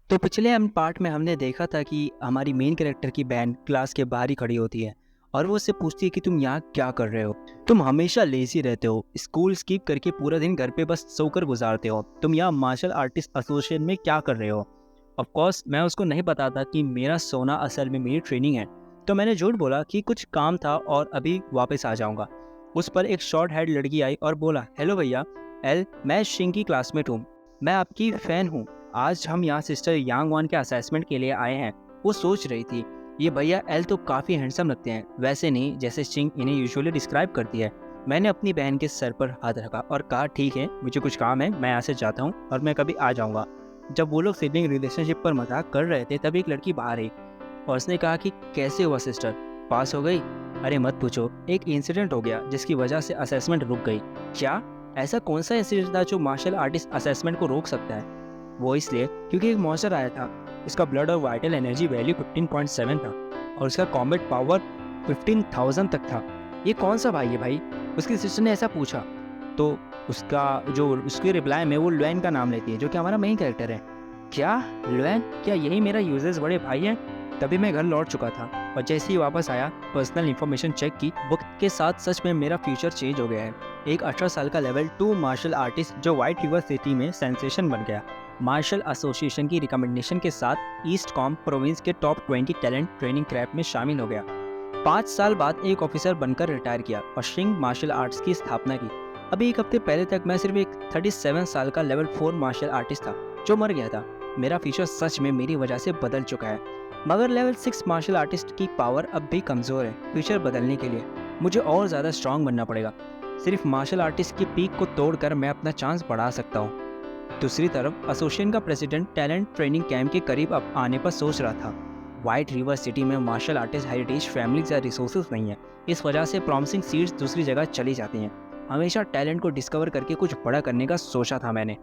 तो पिछले हम पार्ट में हमने देखा था कि हमारी मेन कैरेक्टर की बहन क्लास के बाहर ही खड़ी होती है और वो उससे पूछती है कि तुम यहाँ क्या कर रहे हो। तुम हमेशा लेजी रहते हो, स्कूल स्किप करके पूरा दिन घर पे बस सोकर गुजारते हो। तुम यहाँ मार्शल आर्टिस्ट एसोसिएशन में क्या कर रहे हो। ऑफ कोर्स मैं उसको नहीं बताता कि मेरा सोना असल में मेरी ट्रेनिंग है। तो मैंने झूठ बोला कि कुछ काम था और अभी वापस आ जाऊंगा। उस पर एक शॉर्ट हेड लड़की आई और बोला, हेलो भैया, एल मैं शिंग की क्लासमेट हूँ, मैं आपकी फ़ैन हूँ। आज हम यहाँ सिस्टर यांग वान के असेसमेंट के लिए आए हैं। वो सोच रही थी, ये भैया एल तो काफ़ी हैंडसम लगते हैं, वैसे नहीं जैसे शिंग इन्हें यूजुअली डिस्क्राइब करती है। मैंने अपनी बहन के सर पर हाथ रखा और कहा, ठीक है, मुझे कुछ काम है, मैं यहाँ से जाता हूँ और मैं कभी आ जाऊँगा। जब वो लोग सिबलिंग रिलेशनशिप पर मजाक कर रहे थे तब एक लड़की बाहर आई और उसने कहा कि कैसे हुआ सिस्टर, पास हो गई? अरे मत पूछो, एक इंसिडेंट हो गया जिसकी वजह से असेसमेंट रुक गई। क्या? ऐसा कौन सा इंसिडेंट था जो मार्शल आर्टिस्ट असेसमेंट को रोक सकता है? वो इसलिए क्योंकि एक मॉन्स्टर आया था। उसका ब्लड और वाइटल एनर्जी वैल्यू 15.7 था और उसका कॉम्बैट पावर 15,000 तक था। ये कौन सा भाई है भाई? उसकी सिस्टर ने ऐसा पूछा। तो उसकी रिप्लाई में वो लुएन का नाम लेती है, जो कि हमारा मेन कैरेक्टर है। क्या? लुएन? क्या यही मेरा यूजर्स बड़े भाई है? तभी मैं घर लौट चुका था और जैसे ही वापस आया, पर्सनल इंफॉर्मेशन चेक की। वक्त के साथ सच में मेरा फ्यूचर चेंज हो गया है। एक 18 साल का लेवल 2 मार्शल आर्टिस्ट जो व्हाइट रिवर सिटी में सेंसेशन बन गया। मार्शल एसोसिएशन की रिकमेंडेशन के साथ ईस्ट कॉम प्रोविंस के टॉप 20 टैलेंट ट्रेनिंग क्रैप में शामिल हो गया। 5 साल बाद एक ऑफिसर बनकर रिटायर किया और शिंग मार्शल आर्ट्स की स्थापना की। अभी एक हफ्ते पहले तक मैं सिर्फ एक 37 साल का लेवल 4 मार्शल आर्टिस्ट था जो मर गया था। मेरा फ्यूचर सच में मेरी वजह से बदल चुका है। मगर लेवल 6 मार्शल आर्टिस्ट की पावर अब भी कमज़ोर है। फ्यूचर बदलने के लिए मुझे और ज़्यादा स्ट्रांग बनना पड़ेगा। सिर्फ मार्शल आर्टिस्ट की पीक को तोड़कर मैं अपना चांस बढ़ा सकता हूँ। दूसरी तरफ एसोसिएशन का प्रेसिडेंट टैलेंट ट्रेनिंग कैंप के करीब अब आने पर सोच रहा था। व्हाइट रिवर सिटी में मार्शल आर्टिस्ट हेरिटेज फैमिलीज या रिसोर्सेज नहीं है। इस वजह से प्रॉमिसिंग सीड्स दूसरी जगह चली जाती हैं। हमेशा टैलेंट को डिस्कवर करके कुछ बड़ा करने का सोचा था मैंने।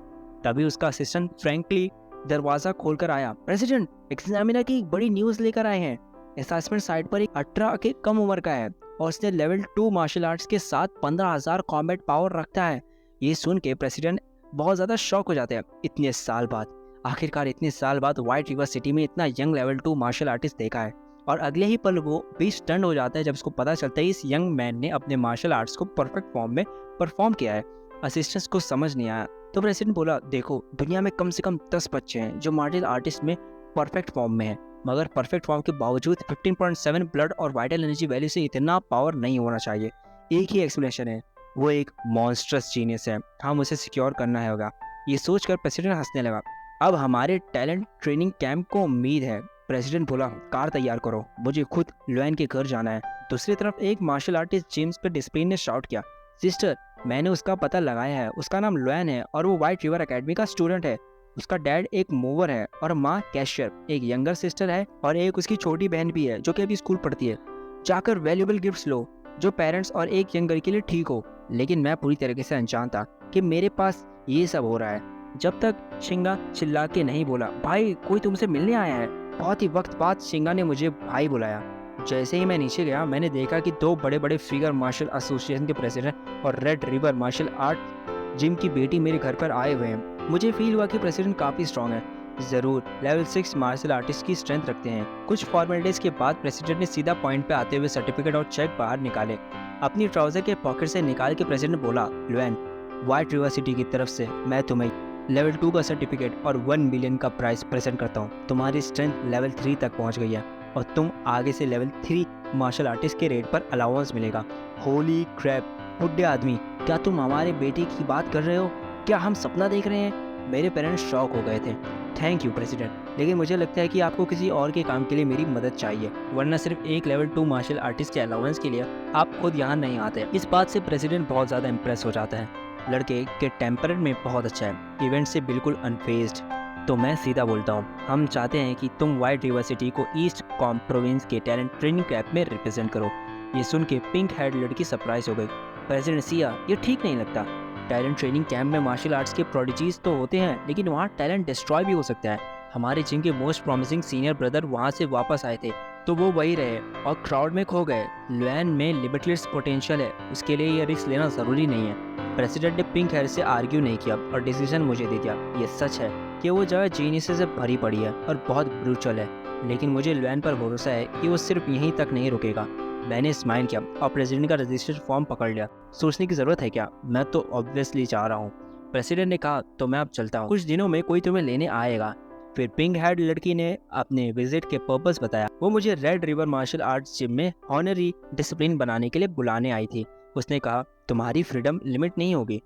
तभी उसका असिस्टेंट फ्रैंकली दरवाजा खोलकर आया। प्रेसिडेंट, एग्जामिनर की एक बड़ी न्यूज़ लेकर आए हैं। असेसमेंट साइट पर एक 18 के कम उम्र का है और उसने लेवल 2 मार्शल आर्ट्स के साथ 15,000 कॉम्बैट पावर रखता है। ये सुन के प्रेसिडेंट बहुत ज़्यादा शॉक हो जाते हैं। इतने साल बाद, आखिरकार इतने साल बाद व्हाइट रिवर सिटी में इतना यंग लेवल 2 मार्शल आर्टिस्ट देखा है। और अगले ही पल वो भी स्टंट हो जाता है जब उसको पता चलता है इस यंग मैन ने अपने मार्शल आर्ट्स को परफेक्ट फॉर्म में परफॉर्म किया है। असिस्टेंट्स को समझ नहीं आया तो प्रेसिडेंट बोला, देखो, दुनिया में कम से कम 10 बच्चे हैं जो मार्शल आर्टिस्ट में परफेक्ट फॉर्म में है, मगर परफेक्ट फॉर्म के बावजूद 15.7 ब्लड और वाइटल एनर्जी वैल्यू से इतना पावर नहीं होना चाहिए। एक ही एक्सप्लेनेशन है, वो एक मॉन्स्ट्रस जीनियस है, हम उसे सिक्योर करना है होगा। ये सोचकर प्रेसिडेंट हंसने लगा। अब हमारे टैलेंट ट्रेनिंग कैंप को उम्मीद है। प्रेसिडेंट बोला, कार तैयार करो, मुझे खुद लुएन के घर जाना है। दूसरी तरफ एक मार्शल आर्टिस्ट जेम्स पर डिसिप्लिन ने शाउट किया, सिस्टर, मैंने उसका पता लगाया है, उसका नाम लुएन है और वो व्हाइट रिवर एकेडमी का स्टूडेंट है। उसका डैड एक मूवर है और माँ कैशियर। एक यंगर सिस्टर है और एक उसकी छोटी बहन भी है जो कि अभी स्कूल पढ़ती है। जाकर वैल्यूएबल गिफ्ट्स लो जो पेरेंट्स और एक यंगर के लिए ठीक हो। लेकिन मैं पूरी तरीके से अनजान था कि मेरे पास ये सब हो रहा है जब तक शिंगा चिल्ला के नहीं बोला, भाई कोई तुमसे मिलने आया है। बहुत ही वक्त बाद शिंगा ने मुझे भाई बुलाया। जैसे ही मैं नीचे गया मैंने देखा कि दो बड़े बड़े फिगर मार्शल एसोसिएशन के प्रेसिडेंट और red river martial art gym की बेटी मेरे घर पर आए हुए हैं। मुझे फील हुआ कि प्रेसिडेंट काफ़ी स्ट्रांग है। ज़रूर लेवल 6 मार्शल आर्टिस्ट की स्ट्रेंथ रखते हैं। कुछ फॉर्मेलिटीज़ के बाद प्रेसिडेंट ने सीधा पॉइंट पे आते हुए सर्टिफिकेट और चेक बाहर निकाले। अपनी ट्राउज़र के पॉकेट से निकाल के प्रेसिडेंट बोला, लुएन, व्हाइट रिवर सिटी की तरफ से मैं तुम्हें लेवल 2 का सर्टिफिकेट और 1 मिलियन का प्राइस प्रेजेंट करता हूँ। तुम्हारी स्ट्रेंथ लेवल 3 तक पहुँच गई है और तुम आगे से लेवल 3 मार्शल आर्टिस्ट के रेट पर अलाउंस मिलेगा। होली क्रैप, बुड्ढे आदमी, क्या तुम हमारे बेटे की बात कर रहे हो? क्या हम सपना देख रहे हैं? मेरे पेरेंट्स शॉक हो गए थे। थैंक यू प्रेसिडेंट, लेकिन मुझे लगता है कि आपको किसी और के काम के लिए मेरी मदद चाहिए, वरना सिर्फ एक लेवल 2 मार्शल आर्टिस्ट के अलाउंस के लिए आप खुद यहाँ नहीं आते। इस बात से प्रेसिडेंट बहुत ज़्यादा इम्प्रेस हो जाता है। लड़के के टेम्परेट में बहुत अच्छा है, इवेंट से बिल्कुल अनफेज्ड। तो मैं सीधा बोलता हूँ, हम चाहते हैं कि तुम व्हाइट रिवर सिटी को ईस्ट कॉम प्रोविंस के टैलेंट ट्रेनिंग कैंप में रिप्रेजेंट करो। ये सुन के पिंक हेड लड़की सरप्राइज हो गई। प्रेसिडेंट सिया, ये ठीक नहीं लगता। टैलेंट ट्रेनिंग कैंप में मार्शल आर्ट्स के प्रोडिजीज तो होते हैं, लेकिन वहाँ टैलेंट डिस्ट्रॉय भी हो सकता है। हमारे जिम के मोस्ट प्रॉमिसिंग सीनियर ब्रदर वहाँ से वापस आए थे तो वो वही रहे और क्राउड में खो गए। लुएन में लिमिटलेस पोटेंशियल है, उसके लिए ये रिस्क लेना ज़रूरी नहीं है। प्रेसिडेंट ने पिंक हेयर से आर्ग्यू नहीं किया और डिसीजन मुझे दे दिया। ये सच है, कि वो जगह जीनियस से भरी पड़ी है और बहुत ब्रूचल है, लेकिन मुझे लुआन पर भरोसा है कि वो सिर्फ यहीं तक नहीं रुकेगा। मैंने स्माइल किया और प्रेसिडेंट का रजिस्ट्रेशन फॉर्म पकड़ लिया। सोचने की ज़रूरत है क्या, मैं तो ऑब्वियसली चाह रहा हूँ। प्रेसिडेंट ने कहा, तो मैं अब चलता हूँ, कुछ दिनों में कोई तुम्हें लेने आएगा। फिर पिंक हेड लड़की ने अपने विजिट के पर्पस बताया। वो मुझे red river martial arts gym में ऑनरी डिसिप्लिन बनाने के लिए बुलाने आई थी। उसने कहा, तुम्हारी फ्रीडम लिमिट नहीं होगी,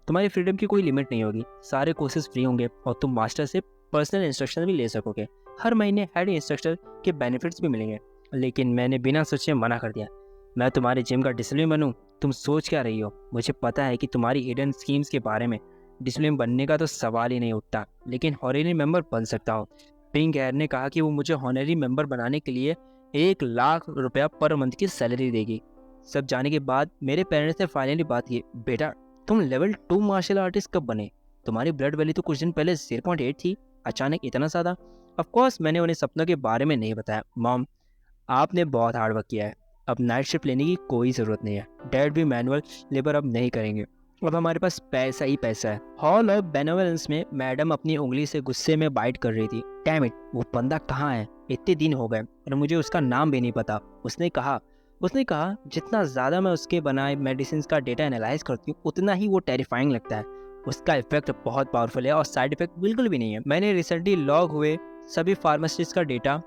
तुम्हारी फ्रीडम की कोई लिमिट नहीं होगी, सारे कोर्सेज फ्री होंगे और तुम मास्टर से पर्सनल इंस्ट्रक्शन भी ले सकोगे। हर महीने हेड इंस्ट्रक्टर के बेनिफिट्स भी मिलेंगे। लेकिन मैंने बिना सोचे मना कर दिया। मैं तुम्हारे जिम का डिसिप्लिन बनूं? तुम सोच क्या रही हो? मुझे पता है कि तुम्हारी हिडन स्कीम्स के बारे में। डिसिप्लिन बनने का तो सवाल ही नहीं उठता, लेकिन हॉनरी मेंबर बन सकता हूँ। पिंक हेयर ने कहा कि वो मुझे हॉनरी मेंबर बनाने के लिए 1 लाख रुपया पर मंथ की सैलरी देगी। सब जाने के बाद मेरे पेरेंट्स ने फाइनली बात की, बेटा तुम लेवल 2 मार्शल आर्टिस्ट कब बने? तुम्हारी ब्लड वैल्यू तो कुछ दिन पहले 0.8 थी, अचानक इतना ज़्यादा? ऑफ कोर्स मैंने उन्हें सपनों के बारे में नहीं बताया। मॉम, आपने बहुत हार्ड वर्क किया है, अब नाइट शिफ्ट लेने की कोई ज़रूरत नहीं है। डैड भी मैनुअल लेबर अब नहीं करेंगे, अब हमारे पास पैसा ही पैसा है। हॉल ऑफ बेनेवलेंस में मैडम अपनी उंगली से गुस्से में बाइट कर रही थी। डैम इट, वो बंदा कहाँ है? इतने दिन हो गए और मुझे उसका नाम भी नहीं पता। उसने कहा जितना ज़्यादा मैं उसके बनाए मेडिसिन का डेटा एनालाइज करती हूँ उतना ही वो टेरिफाइंग लगता है। उसका इफेक्ट बहुत पावरफुल है और साइड इफेक्ट बिल्कुल भी नहीं है। मैंने रिसेंटली लॉग हुए सभी फार्मासिस्ट का डेटा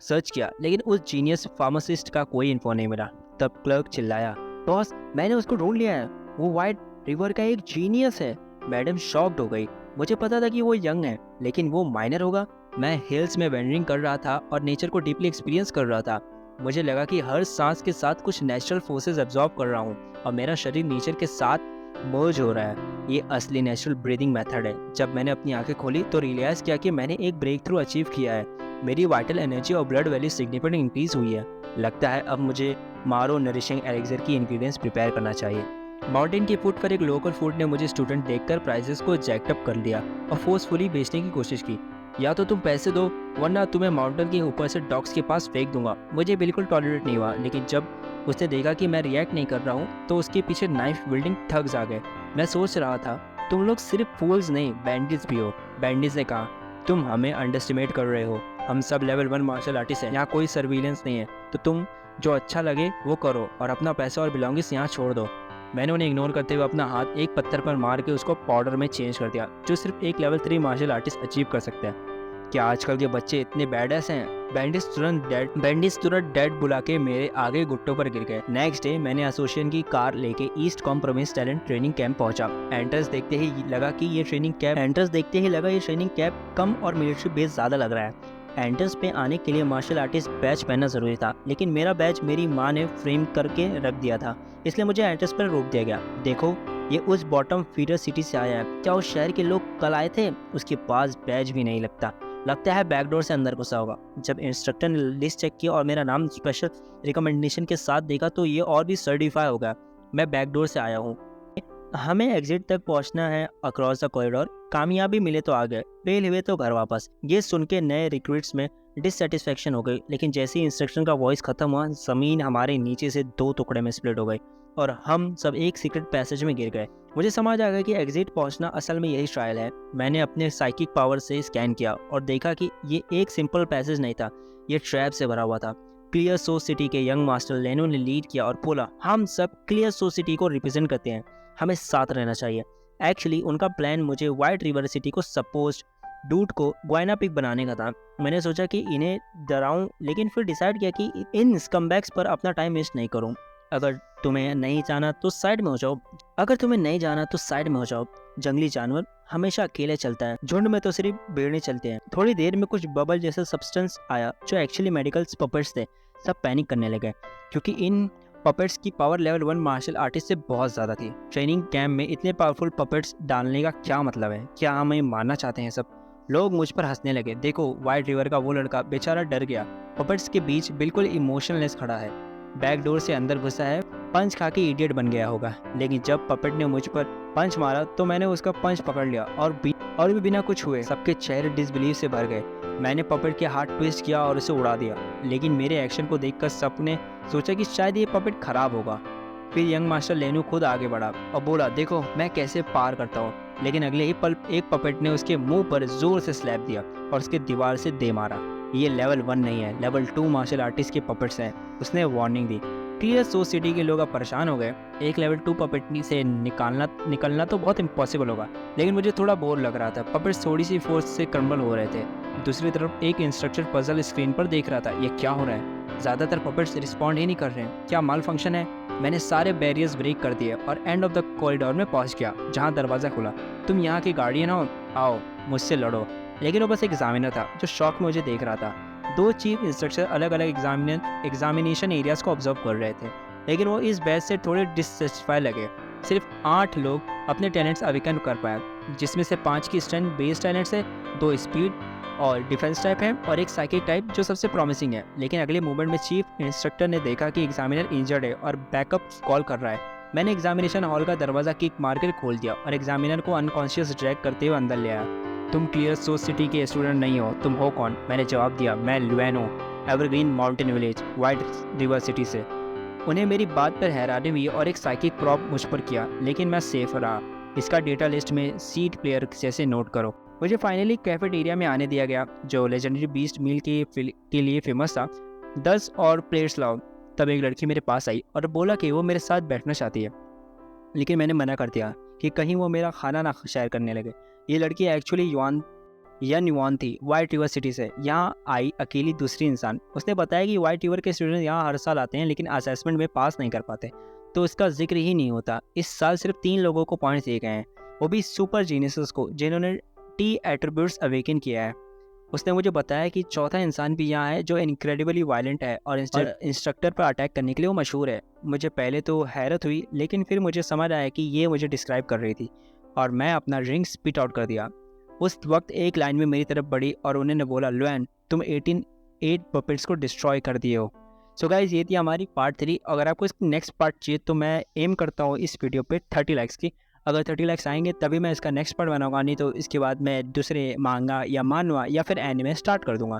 सर्च किया, लेकिन उस जीनियस फार्मासिस्ट का कोई इन्फो नहीं मिला। तब क्लर्क चिल्लाया, बॉस मैंने उसको ढूंढ लिया है, वो वाइट रिवर का एक जीनियस है। मैडम शॉक्ड हो गई। मुझे पता था कि वो यंग है, लेकिन वो माइनर होगा। मैं हिल्स में वेंडरिंग कर रहा था और नेचर को डीपली एक्सपीरियंस कर रहा था। मुझे लगा कि हर सांस के साथ कुछ नेचुरल फोर्सेस एब्जॉर्ब कर रहा हूँ और मेरा शरीर नेचर के साथ मर्ज हो रहा है। ये असली नेचुरल ब्रीदिंग मेथड है। जब मैंने अपनी आंखें खोली तो रियलाइज किया कि मैंने एक ब्रेक थ्रू अचीव किया है। मेरी वाइटल एनर्जी और ब्लड वैल्यू सिग्निफिकेंट इंक्रीज हुई है। लगता है अब मुझे मारो नरिशिंग एलिक्सर की इंग्रेडिएंट्स प्रिपेयर करना चाहिए। माउंटेन के फूड पर एक लोकल फूड ने मुझे स्टूडेंट देखकर प्राइसेस को जैकअप कर लिया और फोर्सफुली बेचने की कोशिश की। या तो तुम पैसे दो वरना तुम्हें माउंटेन के ऊपर से डॉग्स के पास फेंक दूंगा। मुझे बिल्कुल टॉलरेट नहीं हुआ, लेकिन जब उसने देखा कि मैं रिएक्ट नहीं कर रहा हूँ तो उसके पीछे नाइफ विल्डिंग ठग्स आ गए। मैं सोच रहा था, तुम लोग सिर्फ फूल्स नहीं बैंडिट्स भी हो। बैंडिट्स ने कहा, तुम हमें अंडरस्टिमेट कर रहे हो, हम सब लेवल 1 मार्शल आर्टिस्ट हैं, यहाँ कोई सर्विलेंस नहीं है, तो तुम जो अच्छा लगे वो करो और अपना पैसा और बिलोंगिंग्स यहाँ छोड़ दो। मैंने उन्हें इग्नोर करते हुए अपना हाथ एक पत्थर पर मार के उसको पाउडर में चेंज कर दिया, जो सिर्फ एक लेवल 3 मार्शल आर्टिस्ट अचीव कर सकते हैं। क्या आजकल के बच्चे इतने बैडएस हैं? बैंडिट्स तुरंत डैड बुला के मेरे आगे घुट्टों पर गिर गए। नेक्स्ट डे मैंने एसोसिएशन की कार लेके ईस्ट कॉम्प्रोमिस टैलेंट ट्रेनिंग कैंप पहुंचा। एंट्रेंस देखते ही लगा ये ट्रेनिंग कैंप कम और मिलिट्री बेस ज़्यादा लग रहा है। एंट्रेंस पे आने के लिए मार्शल आर्टिस्ट बैच पहनना जरूरी था, लेकिन मेरा बैच मेरी माँ ने फ्रेम करके रख दिया था, इसलिए मुझे एंट्रेंस पर रोक दिया गया। देखो, ये उस बॉटम फीडर सिटी से आया है। क्या उस शहर के लोग कल आए थे? उसके पास बैच भी नहीं लगता है बैकडोर से अंदर घुसा होगा। जब इंस्ट्रक्टर ने लिस्ट चेक किया और मेरा नाम स्पेशल रिकमेंडेशन के साथ देखा तो ये और भी सर्टिफाई हो गया। मैं बैकडोर से आया हूँ, हमें एग्जिट तक पहुंचना है अक्रॉस द कॉरिडोर। कामयाबी मिले तो आगे, फेल हुए तो घर वापस। ये सुन के नए रिक्रूट्स में डिससेटिस्फेक्शन हो गई, लेकिन जैसे ही इंस्ट्रक्शन का वॉइस खत्म हुआ जमीन हमारे नीचे से 2 टुकड़े में स्प्लिट हो गई और हम सब एक सीक्रेट पैसेज में गिर गए। मुझे समझ आ गया कि एग्जिट पहुंचना असल में यही ट्रायल है। मैंने अपने साइकिक पावर से स्कैन किया और देखा कि ये एक सिंपल पैसेज नहीं था, ये ट्रैप से भरा हुआ था। क्लियर सो सिटी के यंग मास्टर लेनो ने लीड किया और बोला, हम सब क्लियर सो सिटी को रिप्रेजेंट करते हैं, हमें साथ रहना चाहिए। एक्चुअली उनका प्लान मुझे वाइट रिवर सिटी को सपोज डूड को गुआना पिक बनाने का था। मैंने सोचा कि इन्हें डराऊं, लेकिन फिर डिसाइड किया कि इन स्कमबैग्स पर अपना टाइम वेस्ट नहीं करूं। अगर तुम्हें नहीं जाना तो साइड में हो जाओ। जंगली जानवर हमेशा अकेले चलता है, झुंड में तो सिर्फ भेड़ें चलते हैं। थोड़ी देर में कुछ बबल जैसा सब्सटेंस आया जो एक्चुअली मेडिकल पपेट्स थे। सब पैनिक करने लगे क्योंकि इन पपेट्स की पावर लेवल 1 मार्शल आर्टिस्ट से बहुत ज़्यादा थी। ट्रेनिंग कैंप में इतने पावरफुल पपेट्स डालने का क्या मतलब है? क्या हमें मारना चाहते हैं सब? लोग मुझ पर हंसने लगे। देखो, वाइट रिवर का वो लड़का बेचारा डर गया, पपेट्स के बीच बिल्कुल इमोशनलेस खड़ा है, बैक डोर से अंदर घुसा है, पंच खा के इडियट बन गया होगा। लेकिन जब पपेट ने मुझ पर पंच मारा तो मैंने उसका पंच पकड़ लिया और भी बिना कुछ हुए सबके चेहरे डिसबिलीव से भर गए। मैंने पपेट के हाथ ट्विस्ट किया और उसे उड़ा दिया, लेकिन मेरे एक्शन को देखकर सबने सोचा कि शायद ये पपेट खराब होगा। फिर यंग मास्टर लेनू खुद आगे बढ़ा और बोला, देखो मैं कैसे पार करता हूँ। लेकिन अगले ही पल एक पपेट ने उसके मुंह पर जोर से स्लैप दिया और उसके दीवार से दे मारा। ये लेवल 1 नहीं है, लेवल 2 मार्शल आर्टिस्ट के पपेट्स हैं, उसने वार्निंग दी। क्लियर सोच सिटी के लोग अब परेशान हो गए। एक लेवल 2 पपेटनी से निकलना तो बहुत इम्पॉसिबल होगा, लेकिन मुझे थोड़ा बोर लग रहा था। पपेट्स थोड़ी सी फोर्स से क्रम्बल हो रहे थे। दूसरी तरफ एक इंस्ट्रक्टर पजल स्क्रीन पर देख रहा था। ये क्या हो रहा है? ज़्यादातर पपेट्स रिस्पॉन्ड ही नहीं कर रहे हैं। क्या माल फंक्शन है? मैंने सारे बैरियर्स ब्रेक कर दिए और एंड ऑफ द कॉरिडोर में पहुंच गया जहां दरवाज़ा खुला। तुम यहाँ के गार्डियन हो, आओ मुझसे लड़ो। लेकिन वो बस एक एग्जामिनर था जो शौक में मुझे देख रहा था। दो चीफ इंस्ट्रक्टर अलग अलग एग्जामिनेशन एरियाज को ऑब्जर्व कर रहे थे, लेकिन वो इस बैच से थोड़े डिससेटिस्फाई लगे। सिर्फ 8 लोग अपने टैलेंट्स अवेकन कर पाए, जिसमें से 5 की स्ट्रेंथ बेस टैलेंट्स है, 2 स्पीड और डिफेंस टाइप है और एक साइकिक टाइप जो सबसे प्रॉमिसिंग है। लेकिन अगले मूवमेंट में चीफ इंस्ट्रक्टर ने देखा कि एग्जामिनर इंजर्ड है और बैकअप कॉल कर रहा है। मैंने एग्जामिनेशन हॉल का दरवाज़ा किक मारकर खोल दिया और एग्जामिनर को अनकॉन्शियस ड्रैग करते हुए अंदर ले आया। तुम क्लियर सोच सिटी के स्टूडेंट नहीं हो, तुम हो कौन? मैंने जवाब दिया, मैं लुएन हूँ, evergreen mountain village, white river city से। उन्हें मेरी बात पर हैरानी हुई और एक साइकिक प्रॉप मुझ पर किया, लेकिन मैं सेफ रहा। इसका डेटा लिस्ट में सीट प्लेयर जैसे नोट करो। मुझे फाइनली कैफेटेरिया में आने दिया गया, जो लेजेंडरी बीस्ट मील के लिए फेमस था। 10 और प्लेट्स लाओ। तब एक लड़की मेरे पास आई और बोला कि वो मेरे साथ बैठना चाहती है, लेकिन मैंने मना कर दिया कि कहीं वो मेरा खाना ना शेयर करने लगे। ये लड़की एक्चुअली युआन थी, वाइट रिवर सिटी से। यहाँ आई अकेली दूसरी इंसान। उसने बताया कि वाइट रिवर के स्टूडेंट यहाँ हर साल आते हैं, लेकिन असेसमेंट में पास नहीं कर पाते, तो इसका जिक्र ही नहीं होता। इस साल सिर्फ 3 लोगों को पॉइंट्स दिए गए हैं, वो भी सुपर जीनियसेस को, जिन्होंने टी एट्रीब्यूट्स अवेकन किया है। उसने मुझे बताया कि चौथा इंसान भी यहाँ है जो इनक्रेडिबली वायलेंट है और इंस्ट्रक्टर पर अटैक करने के लिए वो मशहूर है। मुझे पहले तो हैरत हुई, लेकिन फिर मुझे समझ आया कि ये मुझे डिस्क्राइब कर रही थी और मैं अपना रिंग स्पिट आउट कर दिया। उस वक्त एक लाइन में मेरी तरफ बढ़ी और उन्होंने बोला, लुएन, तुम 8 पपेट्स को डिस्ट्रॉय कर दिए हो। सो गाइज, ये थी हमारी पार्ट 3। अगर आपको इसकी नेक्स्ट पार्ट चाहिए तो मैं एम करता हूँ इस वीडियो पे 30 लाइक्स की। अगर 30 लाइक्स आएंगे तभी मैं इसका नेक्स्ट पार्ट बनाऊंगा, नहीं तो इसके बाद मैं दूसरे मांगा या मानवा या फिर एनिमे स्टार्ट कर दूंगा।